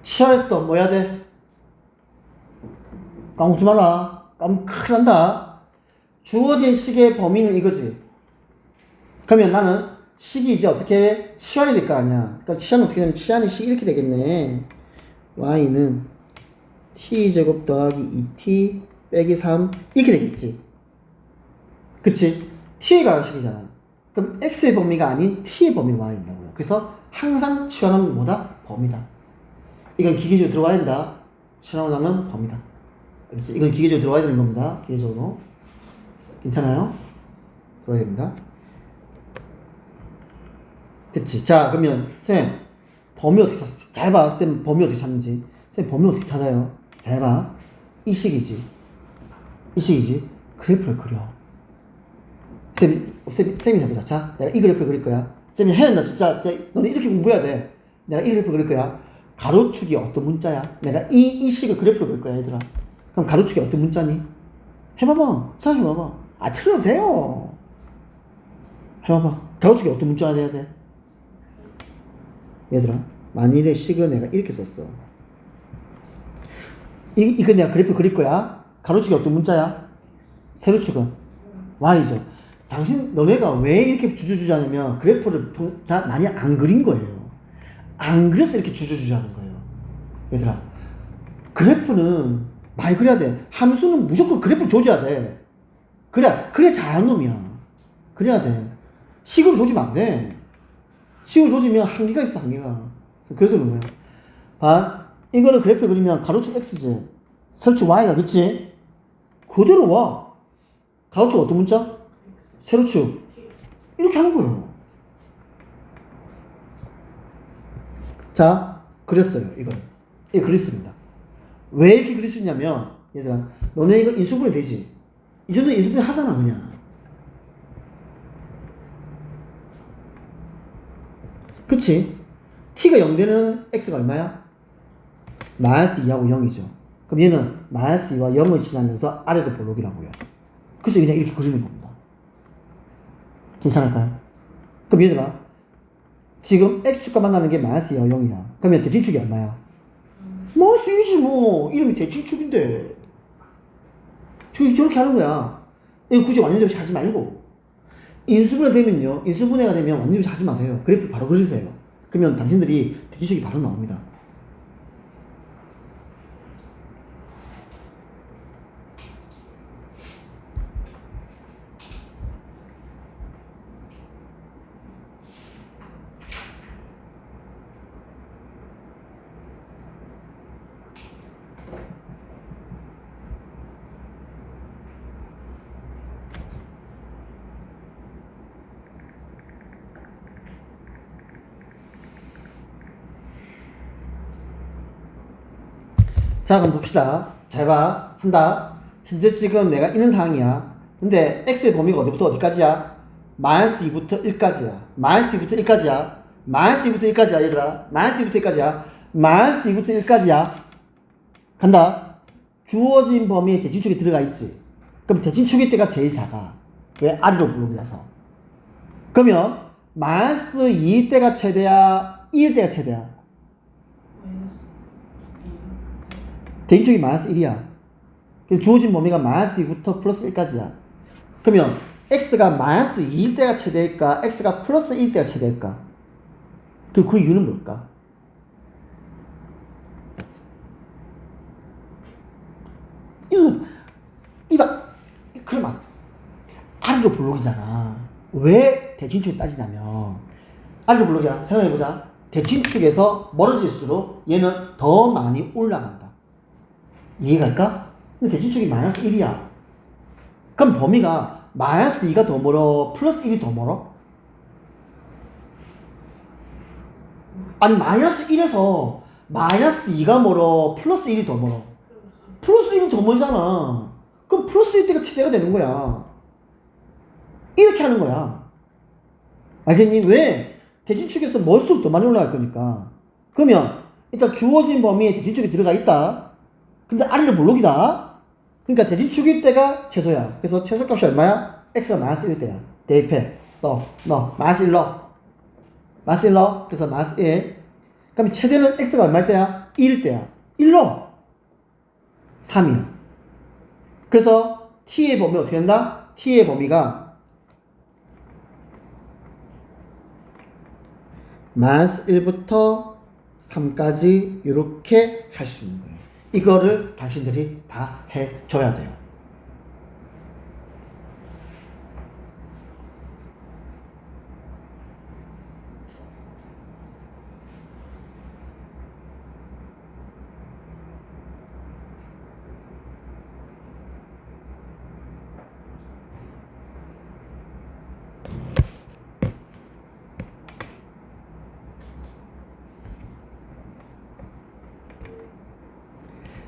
치환했어. 뭐 해야 돼? 까먹지 마라. 까먹 큰일 난다. 주어진 식의 범위는 이거지. 그러면 나는 식이 이제 어떻게 해? 치환이 될 거 아니야. 그럼 치환은 어떻게 되면 치환이 식이 이렇게 되겠네. y는 t제곱 더하기 2t 빼기 3 이렇게 되겠지. 그치? t에 관한 식이잖아. 그럼 x의 범위가 아닌 t의 범위로 와야 된다고요. 그래서 항상 치환하면 뭐다? 범위다. 이건 기계적으로 들어와야 된다. 치환하면 범위다. 그렇지? 이건 기계적으로 들어와야 되는 겁니다. 기계적으로. 괜찮아요? 들어와야 됩니다. 됐지? 자, 그러면 쌤 범위 어떻게 찾았지? 잘 봐. 쌤 범위 어떻게 찾는지. 쌤 범위 어떻게 찾아요? 잘 봐. 이 식이지. 그래프를 그려. 쌤이 해보자. 자, 내가 이 그래프를 그릴 거야. 쌤이 해야 된다. 진짜 너는 이렇게 공부해야 돼. 내가 이 그래프를 그릴 거야. 가로축이 어떤 문자야? 내가 이 식을 그래프로 그릴 거야, 얘들아. 그럼 가로축이 어떤 문자니? 해봐봐. 생각해봐봐. 아, 틀려도 돼요. 해봐봐. 가로축이 어떤 문자가 돼야 돼? 얘들아, 만일의 식을 내가 이렇게 썼어. 이거 내가 그래프 그릴 거야. 가로축이 어떤 문자야? 세로축은 y죠. 너네가 왜 이렇게 주저주저하냐면 그래프를 다 많이 안 그린 거예요. 안 그려서 이렇게 주저주저하는 거예요. 얘들아, 그래프는 많이 그려야 돼. 함수는 무조건 그래프를 조져야 돼. 그래 잘하는 놈이야. 그래야 돼. 식으로 조지면 안 돼. 식으로 조지면 한계가 있어, 한계가. 그래서 그런 거야. 봐. 이거를 그래프를 그리면 가로축 x지. 세로축 y가, 그치? 그대로 와. 가로축 어떤 문자? 세로축. 이렇게 하는 거예요. 자, 그렸어요, 이걸. 이거 그렸습니다. 왜 이렇게 그릴 수 있냐면, 얘들아, 너네 이거 인수분해 되지? 이 정도 인수분해 하잖아, 그냥. 그치? t가 0되는 x가 얼마야? 마이너스 2하고 0이죠. 그럼 얘는 마이너스 2와 0을 지나면서 아래로 볼록이라고요. 그래서 그냥 이렇게 그리는 겁니다. 괜찮을까요? 그럼 얘들아, 지금 x축과 만나는 게 마이너스 2와 0이야. 그러면 대칭축이 얼마야? 마이너스 1이지 뭐. 이름이 대칭축인데. 저렇게 하는 거야. 이거 굳이 완전접시 하지 말고. 인수분해 되면요. 인수분해가 되면 완전접시 하지 마세요. 그래프 바로 그리세요. 그러면 당신들이 대칭축이 바로 나옵니다. 자, 그럼 봅시다. 잘 봐. 한다. 현재 지금 내가 있는 상황이야. 근데 x의 범위가 어디부터 어디까지야? 마이너스 2부터 1까지야. 마이너스 2부터 1까지야. 마이너스 2부터 1까지야, 얘들아. 마이너스 2부터 1까지야. 마이너스 2부터 1까지야. 간다. 주어진 범위에 대칭축이 들어가 있지. 그럼 대칭축일 때가 제일 작아. 왜? 아래로 블록이라서. 그러면 마이너스 2일 때가 최대야? 1일 때가 최대야? 마이너스 2. 대칭축이 마이너스 1이야. 주어진 범위가 마이너스 2부터 플러스 1까지야. 그러면 x가 마이너스 2일 때가 최대일까? x가 플러스 1일 때가 최대일까? 그 이유는 뭘까? 그럼 아래로 블록이잖아. 왜 대칭축을 따지냐면 아래로 블록이야. 생각해보자. 대칭축에서 멀어질수록 얘는 더 많이 올라간다. 이해갈까? 근데 대칭축이 마이너스 1이야. 그럼 범위가 마이너스 2가 더 멀어? 플러스 1이 더 멀어? 아니 마이너스 1에서 마이너스 2가 멀어? 플러스 1이 더 멀어? 플러스 1이 더 멀잖아. 그럼 플러스 1 때가 최대가 되는 거야. 이렇게 하는 거야. 알겠니? 왜? 대칭축에서 멀수록 더 많이 올라갈 거니까. 그러면 일단 주어진 범위에 대칭축이 들어가 있다. 근데 아래로 볼록이다. 그러니까 대칭축일 때가 최소야. 그래서 최소값이 얼마야? x가 마이너스 1일 때야. 대입해. 넣어. 마이너스 1 넣어. 마이너스 1 넣어. 그래서 마이너스 1. 그럼 최대는 x가 얼마일 때야? 1일 때야. 1 넣어. 3이야. 그래서 t의 범위 어떻게 된다? t의 범위가 마이너스 1부터 3까지 이렇게 할 수 있는 거예요. 이거를 당신들이 다 해줘야 돼요.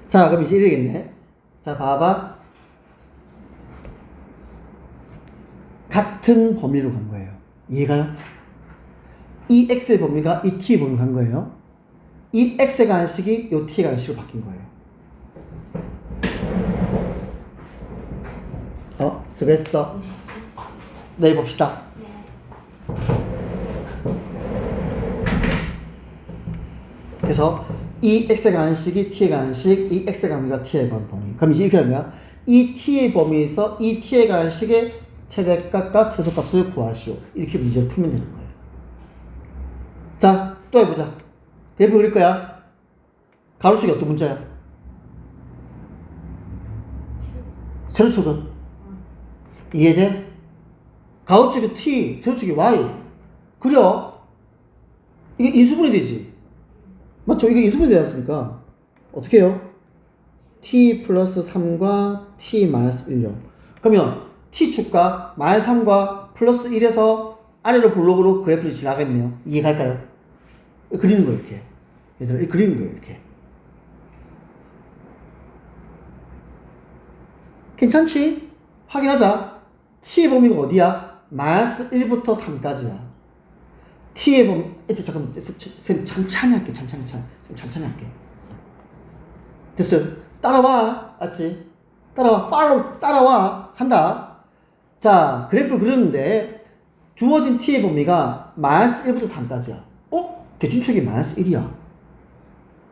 자, 그럼 이제 이러겠네. 자, 봐봐. 같은 범위로 간 거예요. 이해가요? 이 x의 범위가 이 t의 범위로 간 거예요. 이 x의 관식이 이 t의 관식으로 바뀐 거예요. 수고했어. 내일 봅시다. 그래서 이 x의 관식이 t의 관식, 이 x의 관계가 t의 범위. 그럼 이제 이렇게 하는 거야. 이 t의 범위에서 이 t의 관식의 최대값과 최소값을 구하시오. 이렇게 문제를 풀면 되는 거예요. 자, 또 해보자. 그래프 그릴 거야. 가로축이 어떤 문자야? 세로축은? 이해돼? 가로축이 t, 세로축이 y. 그려. 이게 인수분해 되지. 맞죠? 이게 인수분해 되지 않습니까? 어떻게 해요? t 플러스 3과 t 마이너스 1요. 그러면 t축과 마이너스 3과 플러스 1에서 아래로 볼록으로 그래프를 지나가겠네요. 이해갈까요? 그리는 거예요, 이렇게. 얘들아, 그리는 거예요, 이렇게. 괜찮지? 확인하자. t의 범위가 어디야? 마이너스 1부터 3까지야. t의 범위, 잠깐만, 쌤 천천히 할게, 천천히 할게. 됐어요? 따라와, 알지? 따라와, 한다. 자, 그래프를 그렸는데, 주어진 t의 범위가 마이너스 1부터 3까지야. 대칭축이 마이너스 1이야.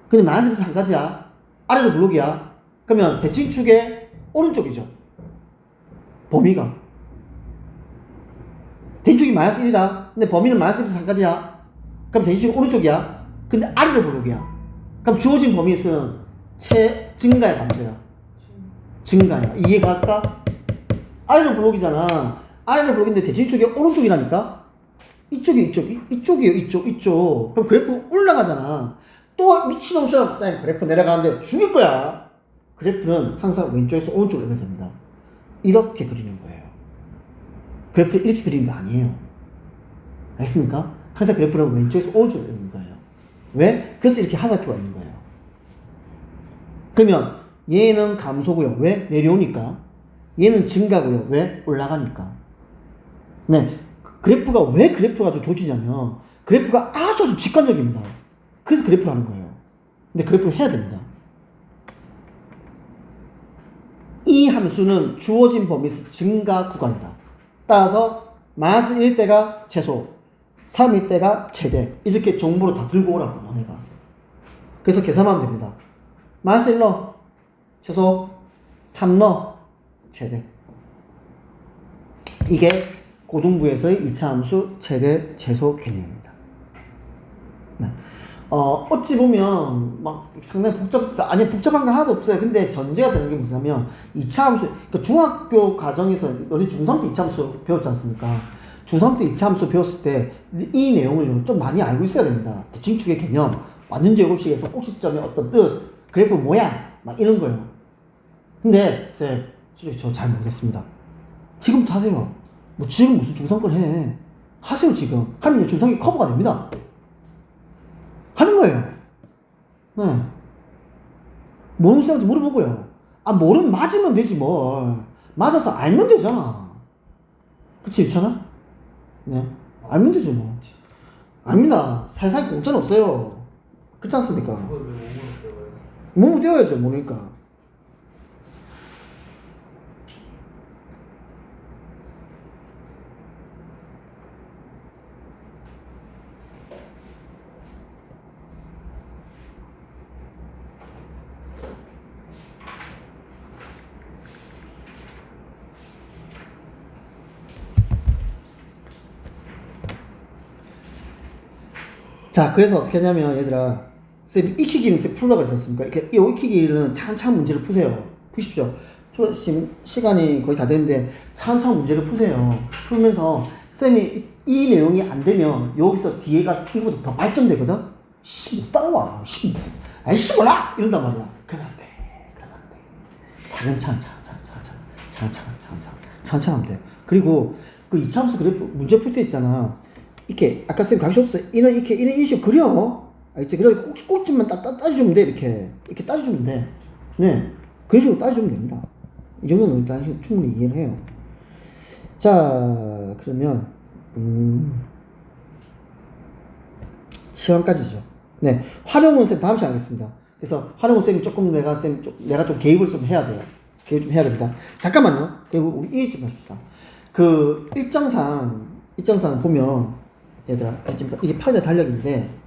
근데 마이너스 1부터 3까지야. 아래로 블록이야. 그러면 대칭축의 오른쪽이죠. 범위가. 대칭축이 마이너스 1이다. 근데 범위는 마이너스 1부터 3까지야. 그럼 대칭축이 오른쪽이야. 근데 아래로 블록이야. 그럼 주어진 범위에서는 증가야, 감소야? 증가야. 이해가 갈까? 아래로 블록이잖아. 아래로 블록인데 대칭축이 오른쪽이라니까? 이쪽이에요. 이쪽. 그럼 그래프가 올라가잖아. 또 미친놈처럼 쌤 그래프 내려가는데 죽일 거야. 그래프는 항상 왼쪽에서 오른쪽으로 가야 됩니다. 이렇게 그리는 거예요. 그래프를 이렇게 그리는 거 아니에요. 알겠습니까? 항상 그래프는 왼쪽에서 오른쪽으로 그리는 거예요. 왜? 그래서 이렇게 하살표가 있는 거예요. 그러면 얘는 감소고요. 왜? 내려오니까. 얘는 증가고요. 왜? 올라가니까. 네. 그래프가 왜 그래프가 아주 조지냐면 그래프가 아주 직관적입니다. 그래서 그래프를 하는 거예요. 근데 그래프를 해야 됩니다. 이 함수는 주어진 범위에서 증가 구간이다. 따라서 마이너스 1일 때가 최소, 3일 때가 최대. 이렇게 정보를 다 들고 오라고 너네가. 그래서 계산하면 됩니다. 마이너스 1 넣어 최소, 3 넣어 최대. 이게 고등부에서의 2차 함수 최대 최소 개념입니다. 네. 어찌 보면 막 상당히 복잡한 거 하나도 없어요. 근데 전제가 되는 게 뭐냐면 2차 함수, 그러니까 중학교 과정에서 우리 중3 때 2차 함수 배웠지 않습니까? 중3 때 2차 함수 배웠을 때 이 내용을 좀 많이 알고 있어야 됩니다. 대칭축의 개념, 완전 제곱식에서 꼭지점의 어떤 뜻, 그래프 모양, 막 이런 거요. 근데 쌤, 솔직히 저 잘 모르겠습니다. 지금부터 하세요. 뭐 지금 무슨 중상권 해. 하세요 지금. 하면 중상이 커버가 됩니다. 하는 거예요. 네. 모르는 사람한테 물어보고요. 모르면 맞으면 되지 뭘. 맞아서 알면 되잖아. 그치 유찬아? 네. 알면 되죠 뭐. 압니다. 살살 공짜는 없어요. 그렇지 않습니까? 그걸 왜 몸으로 배워요? 몸으로 띄워야죠 모르니까. 자, 그래서 어떻게 하냐면 얘들아 쌤 익히기는 쌤 풀라고 했었습니까? 이렇게 이 익히기는 차근차근 문제를 푸세요. 푸십시오. 지금 시간이 거의 다 됐는데 차근차근 문제를 푸세요. 풀면서 쌤이 이 내용이 안 되면 여기서 뒤에가 이거보다 더 발전되거든? 못 따라와. 아이씨 몰라! 이런단 말이야. 그러면 안 돼. 그러면 안 돼. 차근차근 하면 돼요. 그리고 그 이차함수 그래프 문제 풀 때 있잖아. 이렇게 아까 쌤 가르쳤어. 이런 이슈 그려. 알겠지? 그래 꼭지만 따져주면 돼. 이렇게 따져주면 돼. 네, 그런 식으로 따져주면 됩니다. 이 정도는 일단 충분히 이해를 해요. 자, 그러면 치환까지죠. 네, 활용은 쌤 다음 시간에 하겠습니다. 그래서 활용은 쌤이 조금 내가 좀 개입을 좀 해야 돼요. 개입 좀 해야 됩니다. 잠깐만요. 그리고 우리 이해 좀 합시다. 그 일정상 보면 얘들아 이게 8의 달력인데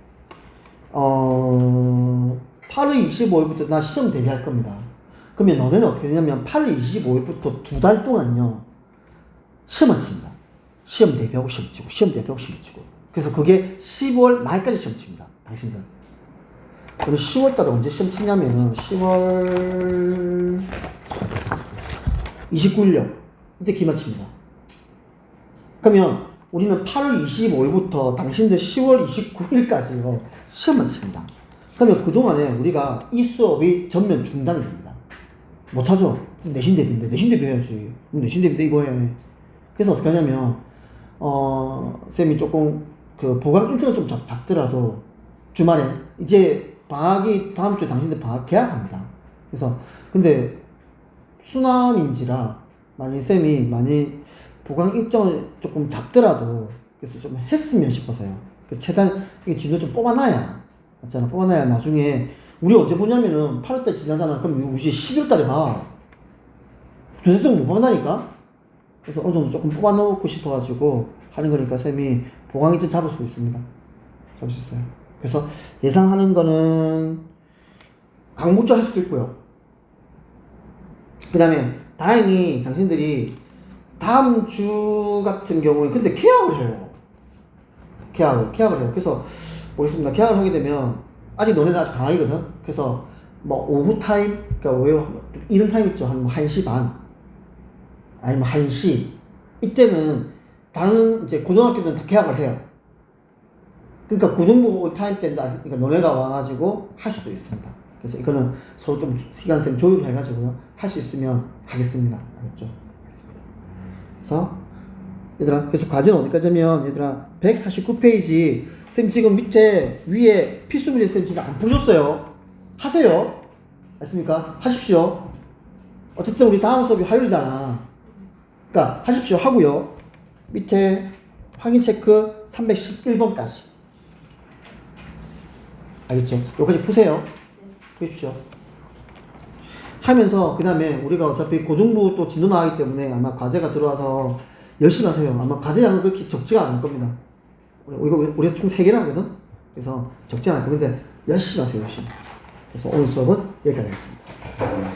8월 25일부터 나 시험 대비할 겁니다. 그러면 너네는 어떻게 되냐면 8월 25일부터 2달 동안요 시험만 칩니다. 시험 대비하고 시험 치고 그래서 그게 10월 말까지 시험 칩니다. 당신들. 그리고 10월달에 언제 시험 치냐면은 10월 29일요. 이때 기말 칩니다. 그러면 우리는 8월 25일부터 당신들 10월 29일까지요 시험만 칩니다. 그러면 그동안에 우리가 이 수업이 전면 중단이 됩니다. 못하죠? 내신 대비인데 내신 대비 해야지. 내신 대비인데 이거 해. 그래서 어떻게 하냐면 쌤이 조금 그 보강 일정은 좀 작더라도 주말에 이제 방학이 다음 주에 당신들 방학 개학합니다. 그래서 근데 수남인지라 쌤이 보강 일정을 조금 잡더라도 그래서 좀 했으면 싶어서요. 그래서 최대한 이게 진도 좀 뽑아놔야 맞잖아. 뽑아놔야 나중에 우리 언제 보냐면은 8월달 지나잖아. 그럼 우리 11월달에 봐. 도대체 못 뽑아나니까. 그래서 어느 정도 조금 뽑아놓고 싶어가지고 하는 거니까 쌤이 보강 일정 잡을 수 있습니다. 잡을 수 있어요. 그래서 예상하는 거는 강목절 할 수도 있고요. 그 다음에 다행히 당신들이 다음 주 같은 경우에 근데 계약을 해요. 계약을 해요. 그래서 모르겠습니다. 계약을 하게 되면 아직 너네는 아직 방학이거든. 그래서 뭐 오후 타임, 그러니까 이른 타임 있죠. 한 1시 반 아니면 1시 이때는 다른 이제 고등학교들은 다 계약을 해요. 그러니까 고등부 타임 때는 그러니까 너네가 와가지고 할 수도 있습니다. 그래서 이거는 서로 좀 시간쌤 조율을 해가지고요. 할 수 있으면 하겠습니다. 알겠죠? 그래서 얘들아, 그래서 과제는 어디까지 하면 얘들아 149페이지 쌤 지금 위에 필수 문제 쌤 지금 안 풀어줬어요. 하세요. 알겠습니까? 하십시오. 어쨌든 우리 다음 수업이 화요일이잖아. 그러니까 하십시오. 하고요. 밑에 확인 체크 311번까지. 알겠죠? 여기까지 푸세요. 푸십시오. 하면서 그 다음에 우리가 어차피 고등부 또 진도 나가기 때문에 아마 과제가 들어와서 열심히 하세요. 아마 과제 양은 그렇게 적지가 않을 겁니다. 우리가 총 3개를 하거든? 그래서 적지 않을 겁니다. 근데 열심히 하세요. 열심히. 그래서 오늘 수업은 여기까지 하겠습니다.